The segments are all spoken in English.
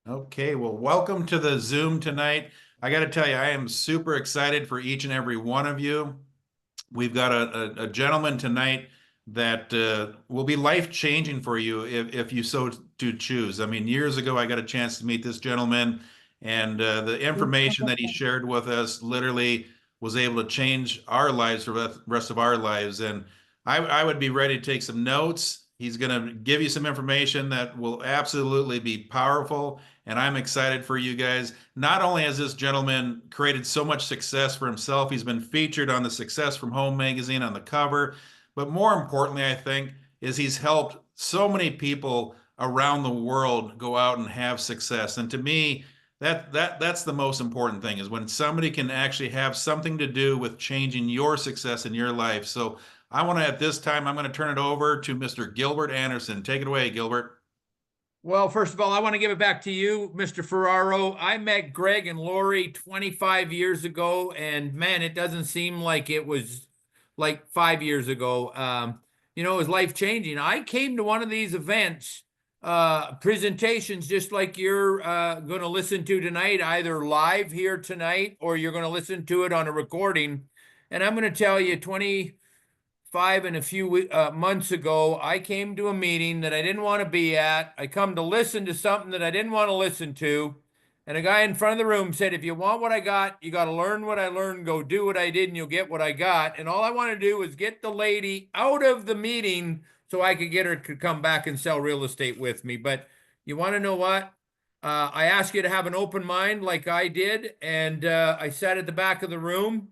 Okay, well, welcome to the Zoom tonight. I got to tell you, I am super excited for each and every one of you. We've got a gentleman tonight that will be life changing for you if you so to choose. I mean, years ago, I got a chance to meet this gentleman, and the information that he shared with us literally was able to change our lives for the rest of our lives. And I would be ready to take some notes. He's going to give you some information that will absolutely be powerful. And I'm excited for you guys. Not only has this gentleman created so much success for himself, he's been featured on the Success from Home magazine on the cover, but more importantly, I think, is he's helped so many people around the world go out and have success. And to me, that's the most important thing is when somebody can actually have something to do with changing your success in your life. So I want to, at this time, I'm going to turn it over to Mr. Gilbert Anderson. Take it away, Gilbert. Well, first of all, I want to give it back to you, Mr. Ferraro. I met Greg and Lori 25 years ago, and man, it doesn't seem like it was like 5 years ago. It was life changing. I came to one of these events, presentations, just like you're going to listen to tonight, either live here tonight or you're going to listen to it on a recording. And I'm going to tell you, 25 and a few months ago, I came to a meeting that I didn't want to be at. I come to listen to something that I didn't want to listen to. And a guy in front of the room said, if you want what I got, you got to learn what I learned, go do what I did, and you'll get what I got. And all I want to do is get the lady out of the meeting so I could get her to come back and sell real estate with me. But you want to know what? I asked you to have an open mind like I did. And I sat at the back of the room.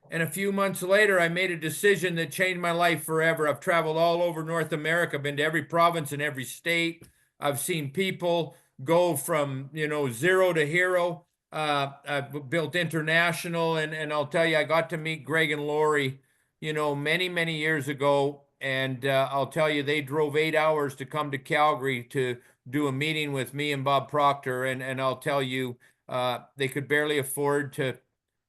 And a few months later, I made a decision that changed my life forever. I've traveled all over North America, been to every province and every state. I've seen people go from, zero to hero. I've built international, and I'll tell you, I got to meet Greg and Lori, many, many years ago. And I'll tell you, they drove 8 hours to come to Calgary to do a meeting with me and Bob Proctor. And I'll tell you, they could barely afford to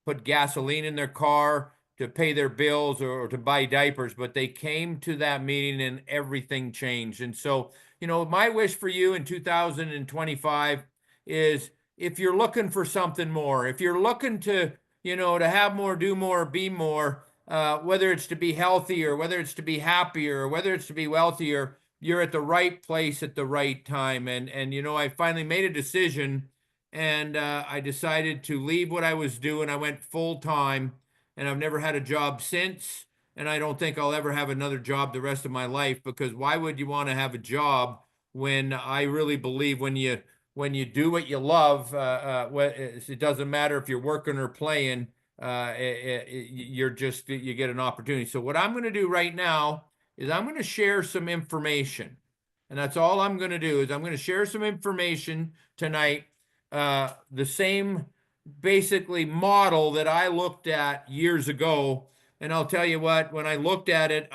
put gasoline in their car, to pay their bills, or to buy diapers, but they came to that meeting and everything changed. And so, my wish for you in 2025 is, if you're looking for something more, if you're looking to have more, do more, be more, whether it's to be healthier, whether it's to be happier, or whether it's to be wealthier, you're at the right place at the right time. And I finally made a decision, and I decided to leave what I was doing. I went full time, and I've never had a job since. And I don't think I'll ever have another job the rest of my life, because why would you want to have a job when I really believe when you do what you love, it doesn't matter if you're working or playing, you get an opportunity. So what I'm going to do right now is I'm going to share some information, and that's all I'm going to do is I'm going to share some information tonight, the same basically model that I looked at years ago. And I'll tell you what, when I looked at it,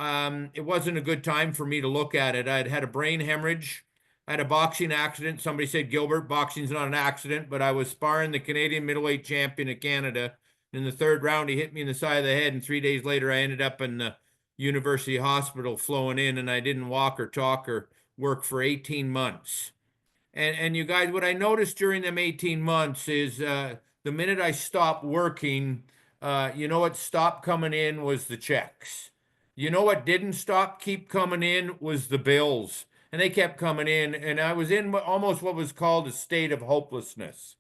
it wasn't a good time for me to look at it. I'd had a brain hemorrhage. I had a boxing accident. Somebody said, Gilbert, boxing's not an accident, but I was sparring the Canadian middleweight champion of Canada. In the third round, he hit me in the side of the head, and 3 days later, I ended up in the University Hospital flowing in, and I didn't walk or talk or work for 18 months. And you guys, what I noticed during them 18 months is the minute I stopped working, what stopped coming in was the checks. What didn't keep coming in was the bills. And they kept coming in. And I was in almost what was called a state of hopelessness.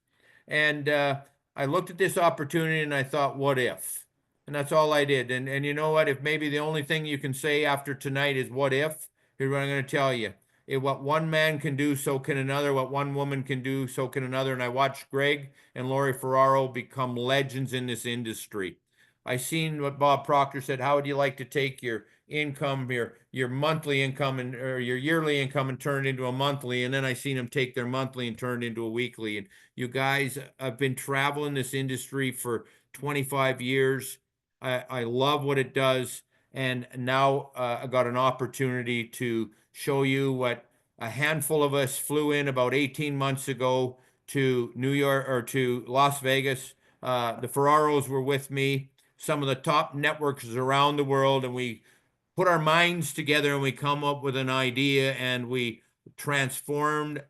And I looked at this opportunity and I thought, what if? And that's all I did. And you know what? If maybe the only thing you can say after tonight is what if, here's what I'm going to tell you. What one man can do, so can another. What one woman can do, so can another. And I watched Greg and Lori Ferraro become legends in this industry. I seen what Bob Proctor said. How would you like to take your income, your monthly income, or your yearly income, and turn it into a monthly? And then I seen them take their monthly and turn it into a weekly. And you guys, I've been traveling this industry for 25 years. I love what it does. And now I got an opportunity to show you what a handful of us flew in about 18 months ago to New York, or to Las Vegas. The Ferraros were with me, some of the top networks around the world, and we put our minds together and we come up with an idea, and we transformed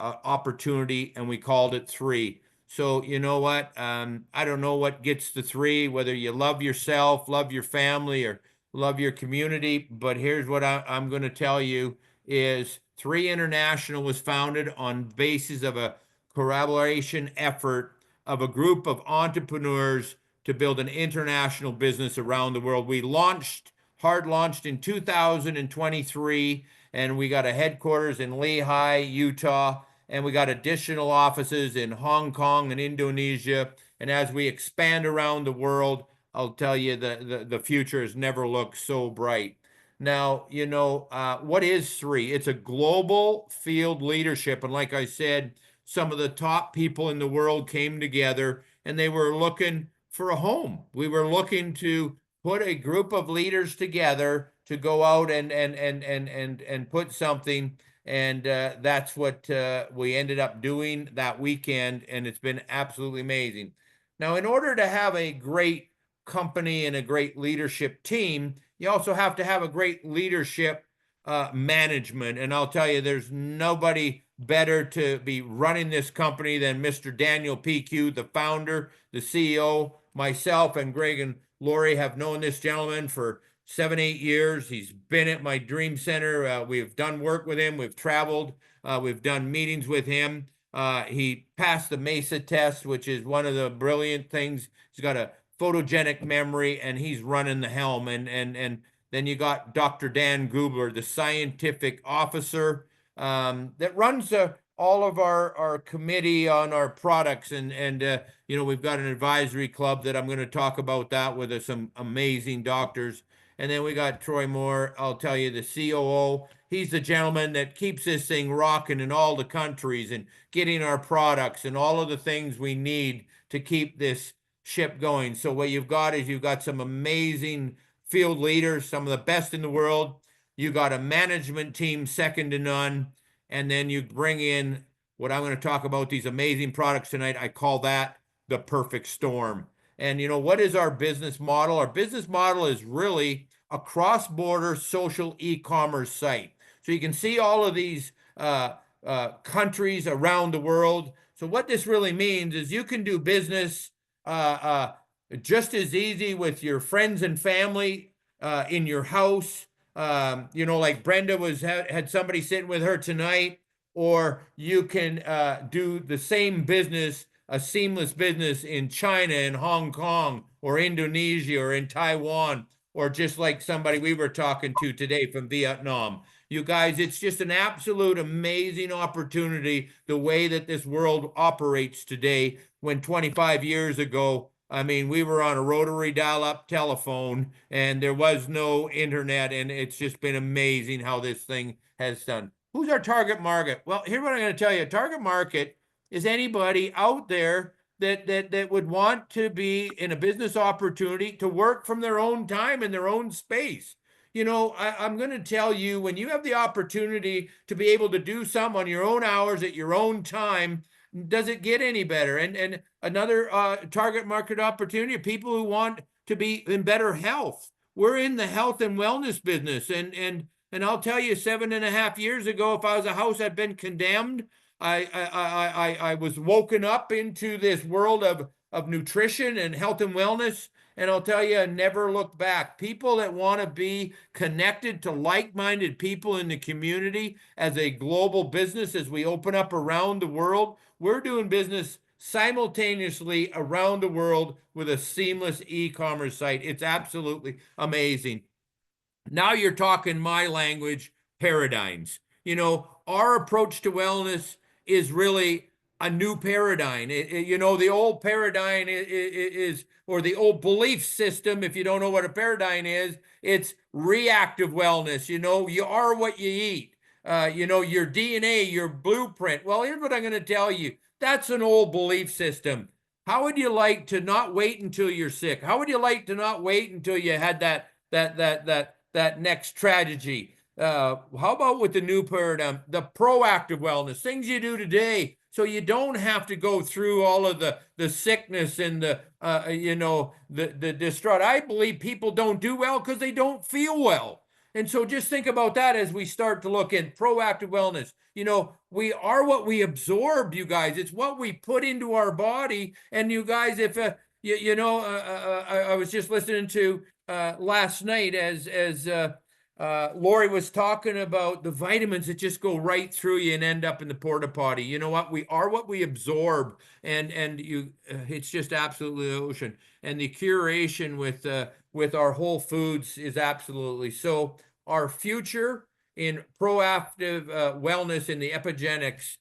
opportunity, and we called it three. So you know what? I don't know what gets the three, whether you love yourself, love your family, or love your community. But here's what I'm going to tell you is Three International was founded on basis of a collaboration effort of a group of entrepreneurs to build an international business around the world. We hard launched in 2023, and we got a headquarters in Lehi, Utah, and we got additional offices in Hong Kong and Indonesia. And as we expand around the world, I'll tell you the future has never looked so bright. Now, what is three? It's a global field leadership. And like I said, some of the top people in the world came together and they were looking for a home. We were looking to put a group of leaders together to go out and put something. And that's what we ended up doing that weekend. And it's been absolutely amazing. Now, in order to have a great company and a great leadership team, you also have to have a great leadership management. And I'll tell you, there's nobody better to be running this company than Mr. Daniel PQ, the founder, the CEO. Myself and Greg and Lori have known this gentleman for 7-8 years. He's been at my dream center. We've done work with him. We've traveled. We've done meetings with him. He passed the MESA test, which is one of the brilliant things. He's got a photogenic memory, and he's running the helm. And then you got Dr. Dan Gilbert, the scientific officer that runs all of our committee on our products. And we've got an advisory club that I'm going to talk about that with some amazing doctors. And then we got Troy Moore, I'll tell you, the COO. He's the gentleman that keeps this thing rocking in all the countries and getting our products and all of the things we need to keep this ship going. So what you've got is you've got some amazing field leaders, some of the best in the world. You got a management team second to none. And then you bring in what I'm going to talk about, these amazing products tonight. I call that the perfect storm. And what is our business model? Our business model is really a cross-border social e-commerce site. So you can see all of these countries around the world. So what this really means is you can do business just as easy with your friends and family in your house. Like Brenda had somebody sitting with her tonight, or you can do the same business, a seamless business in China and Hong Kong or Indonesia or in Taiwan, or just like somebody we were talking to today from Vietnam. You guys, it's just an absolute amazing opportunity the way that this world operates today, when 25 years ago, I mean, we were on a rotary dial-up telephone and there was no internet, and it's just been amazing how this thing has done. Who's our target market? Well, here's what I'm going to tell you. Target market is anybody out there that would want to be in a business opportunity to work from their own time in their own space. I'm going to tell you, when you have the opportunity to be able to do something on your own hours at your own time, does it get any better? And another target market opportunity, people who want to be in better health. We're in the health and wellness business. And I'll tell you, 7.5 years ago, if I was a house I'd been condemned, I was woken up into this world of nutrition and health and wellness. And I'll tell you, never look back. People that want to be connected to like-minded people in the community as a global business, as we open up around the world, we're doing business simultaneously around the world with a seamless e-commerce site. It's absolutely amazing. Now you're talking my language, paradigms. Our approach to wellness is really a new paradigm. The old paradigm is, or the old belief system, if you don't know what a paradigm is, it's reactive wellness. You are what you eat. Your DNA, your blueprint. Well, here's what I'm going to tell you. That's an old belief system. How would you like to not wait until you're sick? How would you like to not wait until you had that next tragedy? How about with the new paradigm, the proactive wellness, things you do today so you don't have to go through all of the sickness and the distraught. I believe people don't do well because they don't feel well. And so just think about that as we start to look at proactive wellness. You know, we are what we absorb, you guys. It's what we put into our body. And you guys, if I was just listening to last night as Lori was talking about the vitamins that just go right through you and end up in the porta potty. You know what? We are what we absorb, and it's just absolutely the ocean. And the curation with our whole foods is absolutely so. Our future in proactive wellness in the epigenetics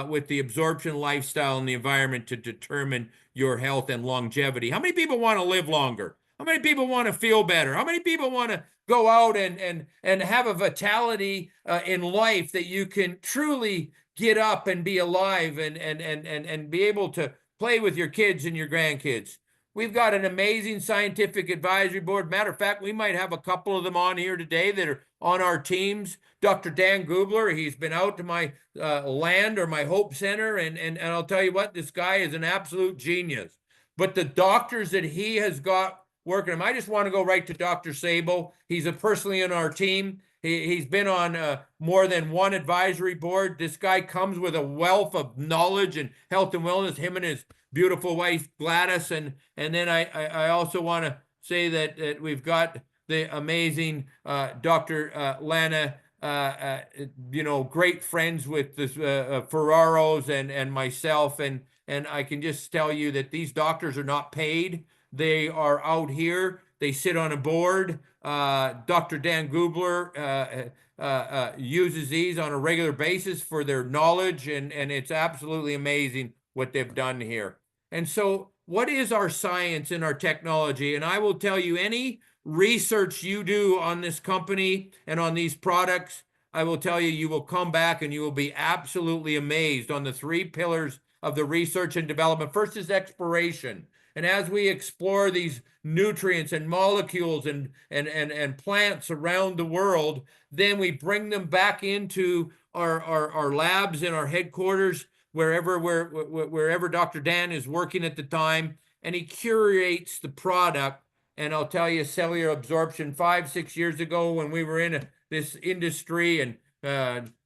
with the absorption lifestyle and the environment to determine your health and longevity. How many people want to live longer? How many people want to feel better? How many people want to go out and have a vitality in life that you can truly get up and be alive and be able to play with your kids and your grandkids? We've got an amazing scientific advisory board. Matter of fact, we might have a couple of them on here today that are on our teams. Dr. Dan Gubler, he's been out to my land or my Hope Center, and I'll tell you what, this guy is an absolute genius. But the doctors that he has got working him, I just want to go right to Dr. Sabo. He's personally in our team. He's been on more than one advisory board. This guy comes with a wealth of knowledge and health and wellness, him and his beautiful wife Gladys, and then I also want to say that we've got the amazing Dr. Lana, great friends with the Ferraros and myself, and I can just tell you that these doctors are not paid. They are out here. They sit on a board. Dr. Dan Gubler uses these on a regular basis for their knowledge, and it's absolutely amazing what they've done here. And so what is our science and our technology? And I will tell you, any research you do on this company and on these products, I will tell you, you will come back and you will be absolutely amazed on the three pillars of the research and development. First is exploration. And as we explore these nutrients and molecules and plants around the world, then we bring them back into our labs in our headquarters, wherever Dr. Dan is working at the time, and he curates the product. And I'll tell you, cellular absorption 5-6 years ago when we were in this industry and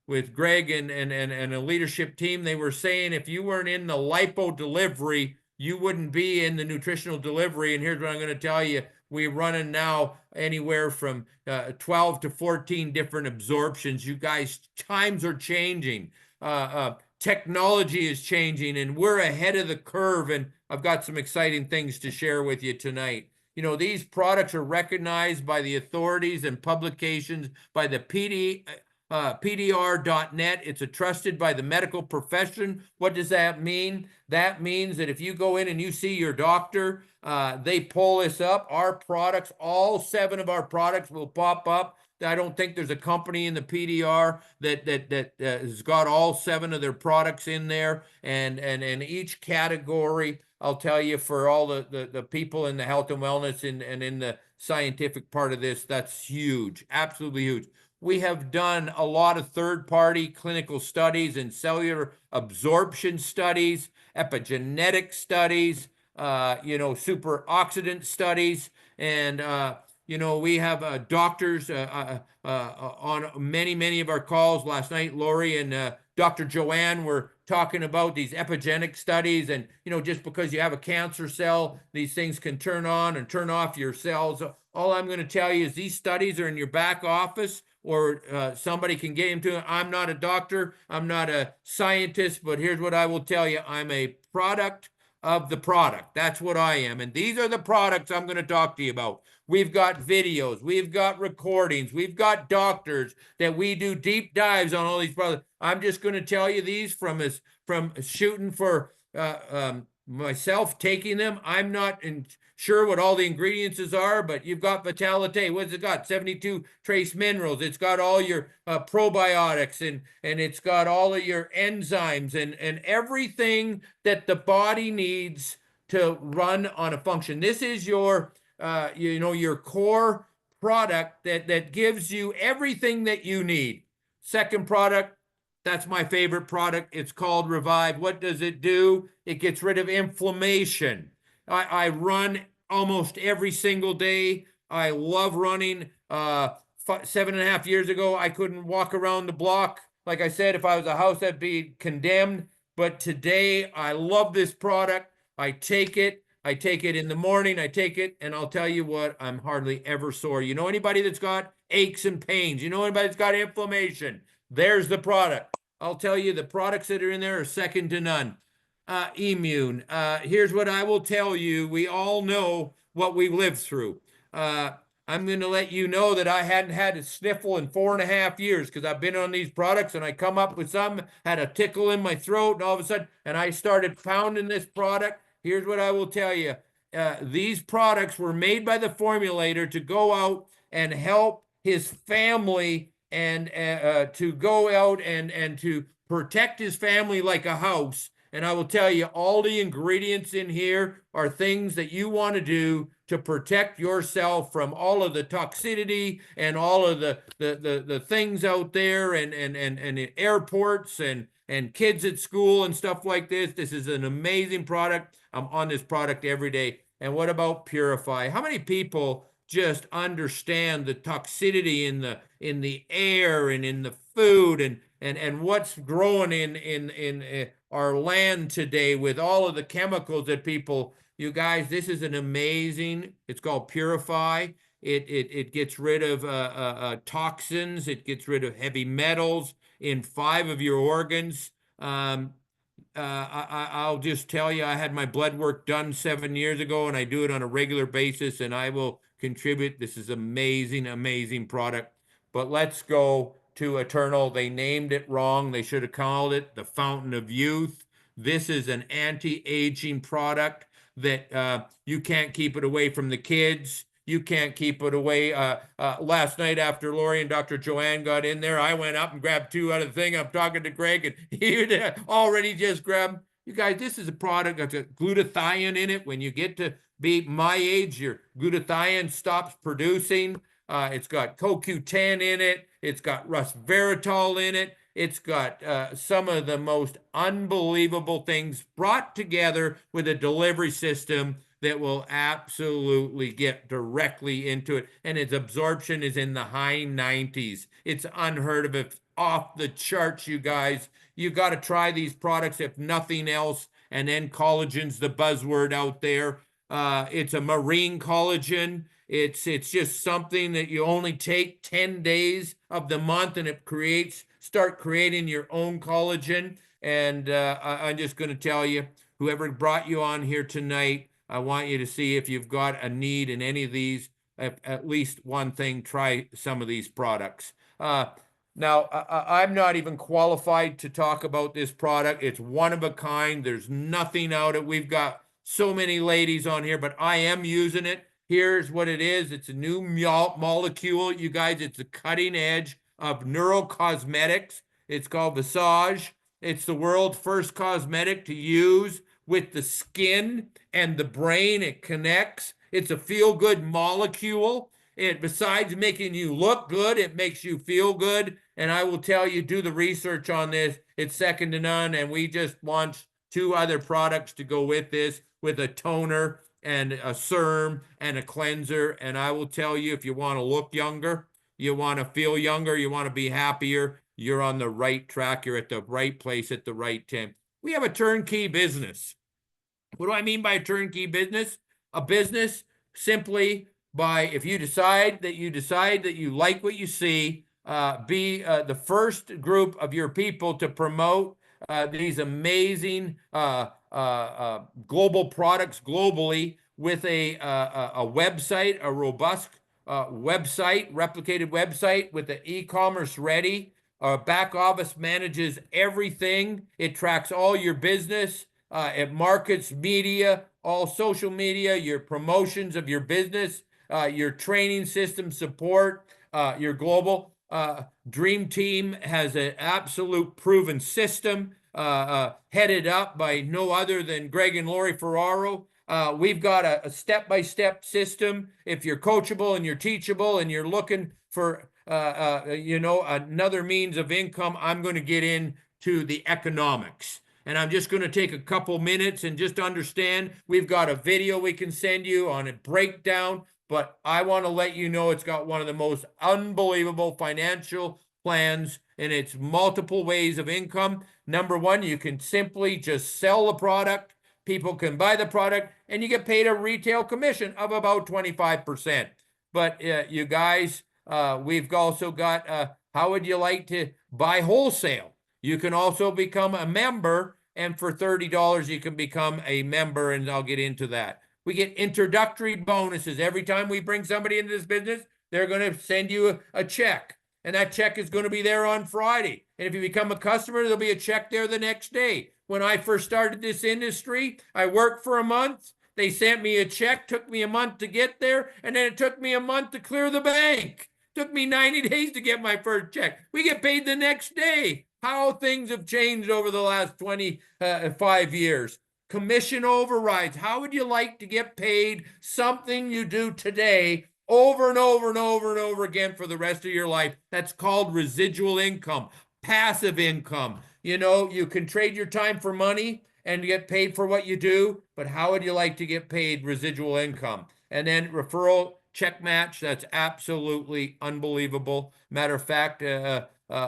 with Greg and a leadership team, they were saying if you weren't in the lipo delivery, you wouldn't be in the nutritional delivery. And here's what I'm going to tell you. We're running now anywhere from 12 to 14 different absorptions. You guys, times are changing. Technology is changing, and we're ahead of the curve. And I've got some exciting things to share with you tonight. You know, these products are recognized by the authorities and publications, by the PDR.net. It's trusted by the medical profession. What does that mean? That means that if you go in and you see your doctor, they pull this up. Our products, all 7 of our products will pop up. I don't think there's a company in the PDR that has got all 7 of their products in there. And in each category, I'll tell you, for all the people in the health and wellness and in the scientific part of this, that's huge, absolutely huge. We have done a lot of third-party clinical studies and cellular absorption studies, epigenetic studies, superoxidant studies, and we have doctors on many of our calls. Last night, Lori and Dr. Joanne were talking about these epigenetic studies, and just because you have a cancer cell, these things can turn on and turn off your cells. All I'm going to tell you is these studies are in your back office, or somebody can get into it. I'm not a doctor, I'm not a scientist, but here's what I will tell you. I'm a product of the product. That's what I am. And these are the products I'm going to talk to you about. We've got videos, we've got recordings, we've got doctors that we do deep dives on all these products. I'm just going to tell you these from shooting for myself taking them. I'm not sure what all the ingredients are, but you've got Vitalite. What's it got? 72 trace minerals. It's got all your probiotics, and it's got all of your enzymes and everything that the body needs to run on a function. This is your your core product that gives you everything that you need. Second product, that's my favorite product. It's called Revive. What does it do? It gets rid of inflammation. I run almost every single day. I love running 7.5 years ago, I couldn't walk around the block. Like I said, if I was a house, I'd be condemned. But today, I love this product. I take it. I take it in the morning. I take it, and I'll tell you what, I'm hardly ever sore. You know anybody that's got aches and pains? You know anybody that's got inflammation? There's the product. I'll tell you, the products that are in there are second to none. Immune. Here's what I will tell you. We all know what we lived through. I'm going to let you know that I hadn't had a sniffle in 4.5 years because I've been on these products, and I come up with some, had a tickle in my throat, and all of a sudden, and I started pounding this product. Here's what I will tell you. These products were made by the formulator to go out and help his family and to go out and to protect his family like a house. And I will tell you, all the ingredients in here are things that you want to do to protect yourself from all of the toxicity and all of the things out there and airports and kids at school and stuff like this. This is an amazing product. I'm on this product every day. And what about Purify? How many people just understand the toxicity in the air and in the food and what's growing in our land today with all of the chemicals that people, you guys, this is an amazing, it's called Purify. It gets rid of toxins. It gets rid of heavy metals in 5 of your organs. I'll just tell you, I had my blood work done 7 years ago, and I do it on a regular basis, and I will contribute. This is amazing, amazing product. But let's go to Eternal. They named it wrong. They should have called it the Fountain of Youth. This is an anti-aging product that you can't keep it away from the kids. You can't keep it away. Last night after Lori and Dr. Joanne got in there, I went up and grabbed 2 out of the thing. I'm talking to Greg, and he already just grabbed. You guys, this is a product that's got glutathione in it. When you get to be my age, your glutathione stops producing. It's got CoQ10 in it. It's got resveratrol in it. It's got some of the most unbelievable things brought together with a delivery system that will absolutely get directly into it. And its absorption is in the high 90s. It's unheard of. It's off the charts, you guys. You got to try these products if nothing else. And then collagen's the buzzword out there. It's a marine collagen. It's just something that you only take 10 days of the month, and it start creating your own collagen. And I'm just going to tell you, whoever brought you on here tonight, I want you to see if you've got a need in any of these, at least one thing, try some of these products. Now, I'm not even qualified to talk about this product. It's one of a kind. There's nothing out it. We've got so many ladies on here, but I am using it. Here's what it is. It's a new molecule, you guys. It's the cutting edge of neurocosmetics. It's called Visage. It's the world's first cosmetic to use with the skin and the brain. It connects. It's a feel-good molecule. Besides making you look good, it makes you feel good. And I will tell you, do the research on this. It's second to none. And we just launched 2 other products to go with this, with a toner and a serum and a cleanser. And I will tell you, if you want to look younger, you want to feel younger, you want to be happier, you're on the right track. You're at the right place at the right time. We have a turnkey business. What do I mean by a turnkey business? A business simply by, if you decide that you like what you see, be the first group of your people to promote these amazing global products globally with a website, a robust website, replicated website with the e-commerce ready. Our back office manages everything. It tracks all your business. It markets media, all social media, your promotions of your business, your training system support, your global Dream Team has an absolute proven system headed up by no other than Greg and Lori Ferraro. We've got a step-by-step system. If you're coachable and you're teachable and you're looking for another means of income, I'm going to get into the economics. And I'm just going to take a couple minutes and just understand. We've got a video we can send you on a breakdown but I want to let you know it's got one of the most unbelievable financial plans, and it's multiple ways of income. Number one, you can simply just sell the product. People can buy the product, and you get paid a retail commission of about 25%. But you guys, we've also got, how would you like to buy wholesale? You can also become a member, and for $30, you can become a member, and I'll get into that. We get introductory bonuses. Every time we bring somebody into this business, they're going to send you a check, and that check is going to be there on Friday. And if you become a customer, there'll be a check there the next day. When I first started this industry, I worked for a month. They sent me a check, took me a month to get there, and then it took me a month to clear the bank. Took me 90 days to get my first check. We get paid the next day. How things have changed over the last 25 years. Commission overrides. How would you like to get paid something you do today over and over and over and over again for the rest of your life? That's called residual income, passive income. You know, you can trade your time for money and get paid for what you do, but how would you like to get paid residual income? And then referral check match, that's absolutely unbelievable. Matter of fact,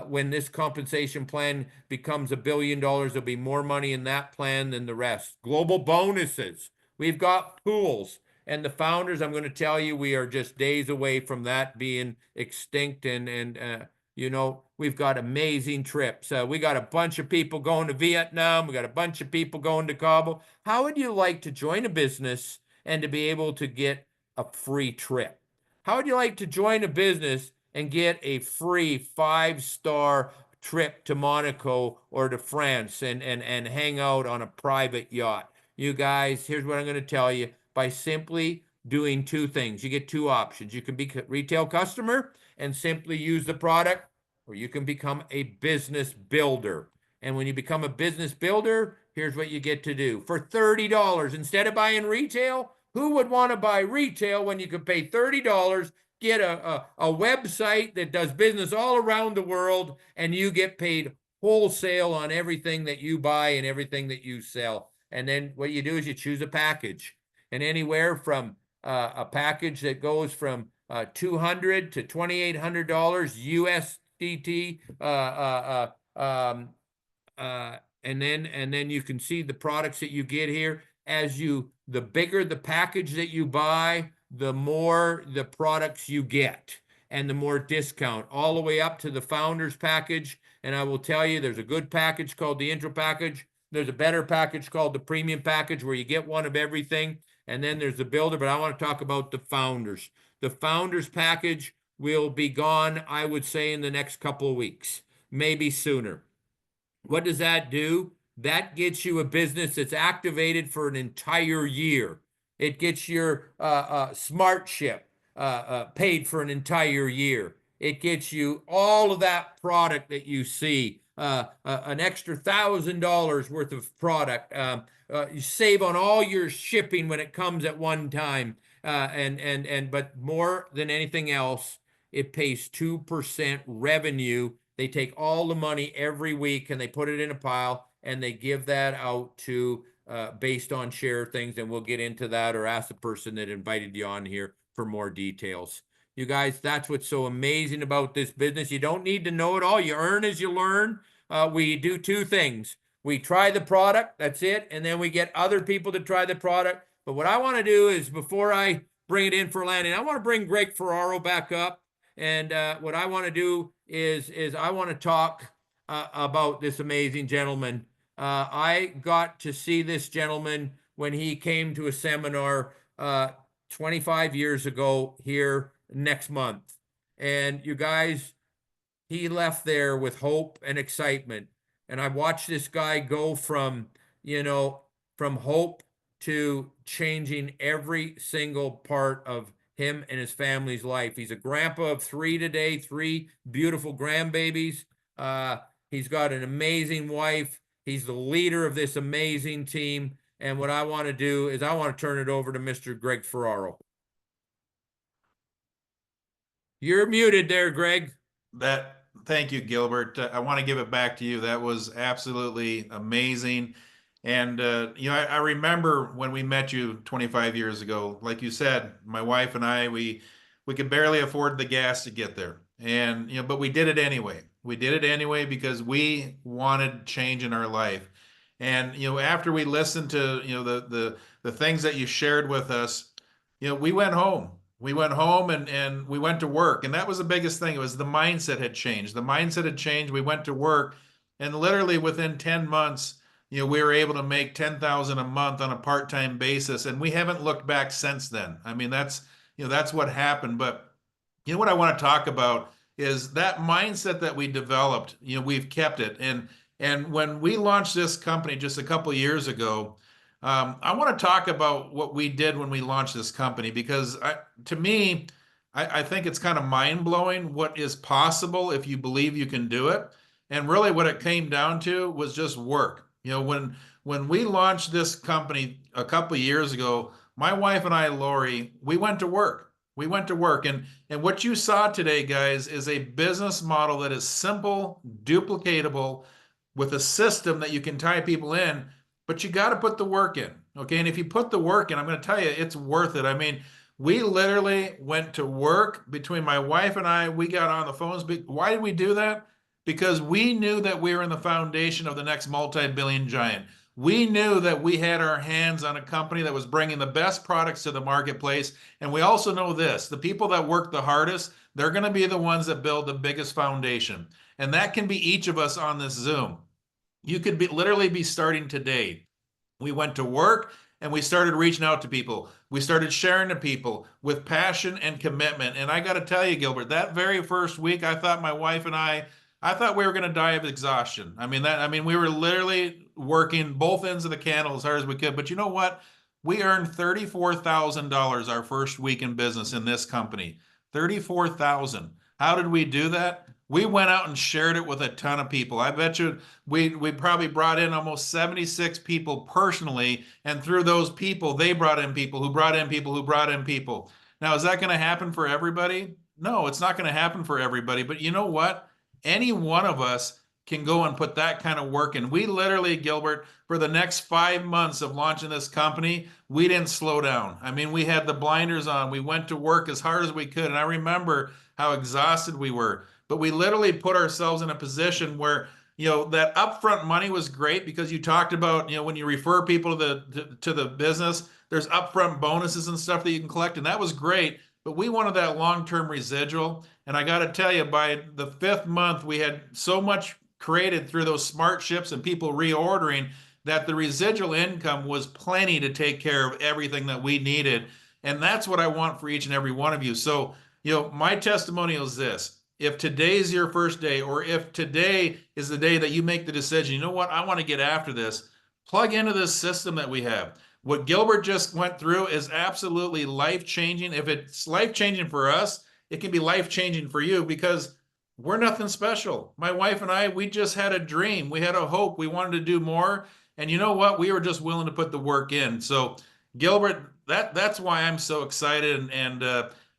when this compensation plan becomes $1 billion, there'll be more money in that plan than the rest. Global bonuses. We've got pools. And the founders, I'm going to tell you, we are just days away from that being extinct. And you know, we've got amazing trips. We got a bunch of people going to Vietnam. We got a bunch of people going to Kabul. How would you like to join a business and to be able to get a free trip? How would you like to join a business and get a free 5-star trip to Monaco or to France and hang out on a private yacht? You guys, here's what I'm going to tell you. By simply doing two things, you get two options. You can be a retail customer and simply use the product, or you can become a business builder. And when you become a business builder, here's what you get to do. For $30, instead of buying retail, who would want to buy retail when you could pay $30, get a website that does business all around the world, and you get paid wholesale on everything that you buy and everything that you sell? And then what you do is you choose a package. And anywhere from a package that goes from $200 to $2,800 USDT, and then you can see the products that you get here. The bigger the package that you buy, the more the products you get and the more discount, all the way up to the founders package. And I will tell you, there's a good package called the intro package. There's a better package called the premium package where you get one of everything. And then there's the builder, but I want to talk about the founders. The founders package will be gone, I would say, in the next couple of weeks, maybe sooner. What does that do? That gets you a business that's activated for an entire year. It gets your smart ship paid for an entire year. It gets you all of that product that you see, an extra $1,000 worth of product. You save on all your shipping when it comes at one time. But more than anything else, it pays 2% revenue. They take all the money every week and they put it in a pile and they give that out to based on share things. And we'll get into that, or ask the person that invited you on here for more details. You guys, that's what's so amazing about this business. You don't need to know it all. You earn as you learn. We do two things. We try the product, that's it, and then we get other people to try the product. But what I want to do is, before I bring it in for landing, I want to bring Greg Ferraro back up. And what I want to do is I want to talk about this amazing gentleman. I got to see this gentleman when he came to a seminar 25 years ago here next month. And you guys, he left there with hope and excitement. And I watched this guy go from, from hope to changing every single part of him and his family's life. He's a grandpa of 3 today, 3 beautiful grandbabies. He's got an amazing wife. He's the leader of this amazing team. And what I want to do is I want to turn it over to Mr. Greg Ferraro. You're muted there, Greg. Thank you, Gilbert. I want to give it back to you. That was absolutely amazing. And I remember when we met you 25 years ago. Like you said, my wife and I, we could barely afford the gas to get there, and but we did it anyway. We did it anyway because we wanted change in our life. And after we listened to the things that you shared with us, we went home. We went home and we went to work, and that was the biggest thing. It was the mindset had changed. The mindset had changed. We went to work, and literally within 10 months we were able to make 10,000 a month on a part-time basis, and we haven't looked back since then. I mean, that's what happened. But what I want to talk about is that mindset that we developed. We've kept it, and when we launched this company just a couple of years ago, I want to talk about what we did when we launched this company because to me, I think it's kind of mind-blowing what is possible if you believe you can do it. And really, what it came down to was just work. When we launched this company a couple of years ago, my wife and I, Lori, we went to work. We went to work, and what you saw today, guys, is a business model that is simple, duplicatable, with a system that you can tie people in. But you got to put the work in, okay? And if you put the work in, I'm going to tell you, it's worth it. I mean, we literally went to work between my wife and I. We got on the phones. Why did we do that? Because we knew that we were in the foundation of the next multi-billion giant. We knew that we had our hands on a company that was bringing the best products to the marketplace. And we also know this, the people that work the hardest, they're going to be the ones that build the biggest foundation. And that can be each of us on this Zoom. You could literally be starting today. We went to work and we started reaching out to people. We started sharing to people with passion and commitment. And I got to tell you, Gilbert, that very first week, I thought my wife and I thought we were going to die of exhaustion. I mean, we were literally working both ends of the candle as hard as we could. But you know what? We earned $34,000 our first week in business in this company. 34,000. How did we do that? We went out and shared it with a ton of people. I bet you we probably brought in almost 76 people personally, and through those people, they brought in people who brought in people who brought in people. Now, is that going to happen for everybody? No, it's not going to happen for everybody. But you know what? Any one of us can go and put that kind of work in. We literally, Gilbert, for the next 5 months of launching this company, we didn't slow down. I mean, we had the blinders on. We went to work as hard as we could. And I remember how exhausted we were. But we literally put ourselves in a position where, that upfront money was great because you talked about, when you refer people to the business, there's upfront bonuses and stuff that you can collect. And that was great. But we wanted that long-term residual. And I got to tell you, by the 5th month, we had so much created through those smart ships and people reordering that the residual income was plenty to take care of everything that we needed. And that's what I want for each and every one of you. So, my testimonial is this. If today's your first day, or if today is the day that you make the decision, you know what, I want to get after this, plug into this system that we have. What Gilbert just went through is absolutely life-changing. If it's life-changing for us, it can be life-changing for you because we're nothing special. My wife and I, we just had a dream. We had a hope. We wanted to do more. And you know what? We were just willing to put the work in. So, Gilbert, that's why I'm so excited. And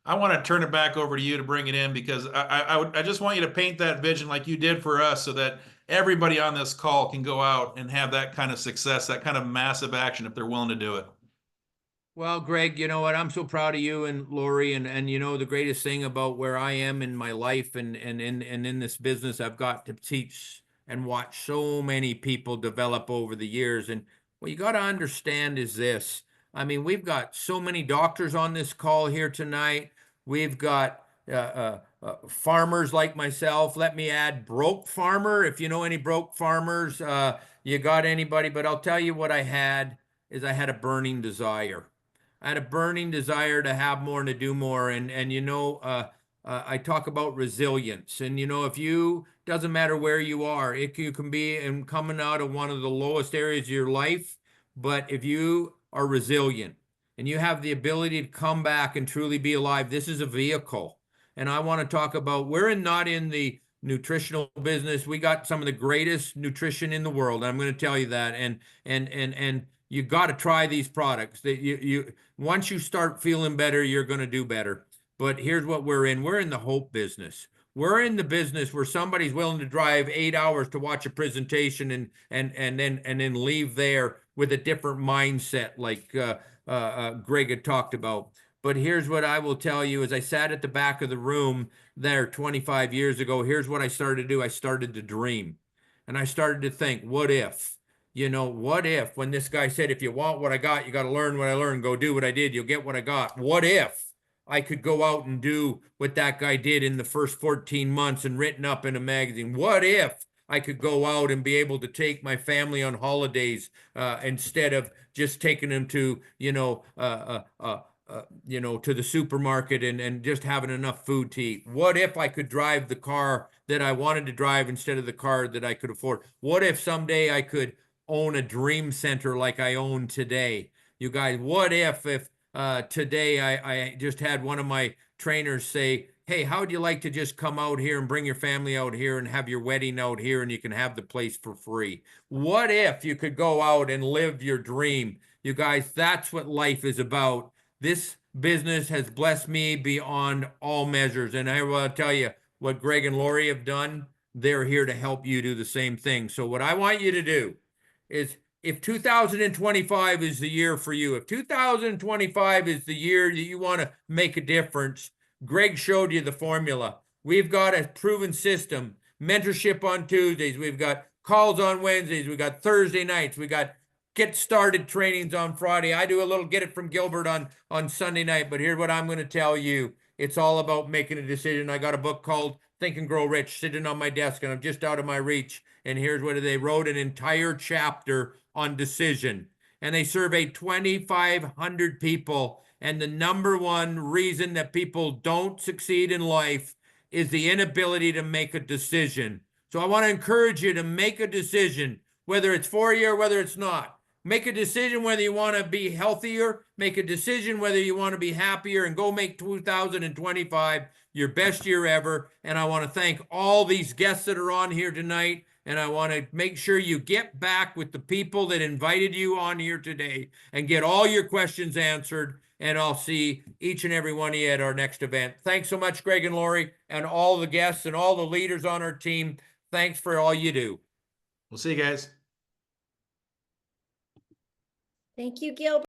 I want to turn it back over to you to bring it in because I just want you to paint that vision like you did for us so that everybody on this call can go out and have that kind of success, that kind of massive action if they're willing to do it. Well, Greg, you know what? I'm so proud of you and Lori, and the greatest thing about where I am in my life and in this business, I've got to teach and watch so many people develop over the years. And what you got to understand is this. I mean, we've got so many doctors on this call here tonight. We've got farmers like myself. Let me add broke farmer. If you know any broke farmers, you got anybody? But I'll tell you what I had a burning desire. I had a burning desire to have more and to do more. And I talk about resilience. And if you doesn't matter where you are, you can be and coming out of one of the lowest areas of your life, but if you are resilient and you have the ability to come back and truly be alive, this is a vehicle. And I want to talk about not in the nutritional business. We got some of the greatest nutrition in the world. I'm going to tell you that. And you got to try these products. That you once you start feeling better, you're going to do better. But here's what we're in. We're in the hope business. we're in the business where somebody's willing to drive 8 hours to watch a presentation and then leave there with a different mindset, like Greg had talked about. But here's what I will tell you: as I sat at the back of the room there 25 years ago, here's what I started to do. I started to dream, and I started to think, what if? What if, when this guy said, if you want what I got, you got to learn what I learned, go do what I did, you'll get what I got. What if I could go out and do what that guy did in the first 14 months and written up in a magazine? What if I could go out and be able to take my family on holidays instead of just taking them to, to the supermarket and just having enough food to eat? What if I could drive the car that I wanted to drive instead of the car that I could afford? What if someday I could own a dream center like I own today? You guys, what if today I just had one of my trainers say, hey, how would you like to just come out here and bring your family out here and have your wedding out here and you can have the place for free? What if you could go out and live your dream? You guys, that's what life is about. This business has blessed me beyond all measures. And I will tell you, what Greg and Lori have done, they're here to help you do the same thing. So what I want you to do is, if 2025 is the year for you, if 2025 is the year that you want to make a difference, Greg showed you the formula. We've got a proven system: mentorship on Tuesdays, we've got calls on Wednesdays, we got Thursday nights, we got get started trainings on Friday. I do a little get it from Gilbert on Sunday night. But here's what I'm going to tell you: it's all about making a decision. I got a book called Think and Grow Rich sitting on my desk, and I'm just out of my reach. And here's what they wrote: an entire chapter on decision. And they surveyed 2,500 people. And the number one reason that people don't succeed in life is the inability to make a decision. So I want to encourage you to make a decision, whether it's for you or whether it's not. Make a decision whether you want to be healthier. Make a decision whether you want to be happier, and go make 2025 your best year ever. And I want to thank all these guests that are on here tonight. And I want to make sure you get back with the people that invited you on here today and get all your questions answered. And I'll see each and every one of you at our next event. Thanks so much, Greg and Lori, and all the guests and all the leaders on our team. Thanks for all you do. We'll see you guys. Thank you, Gilbert.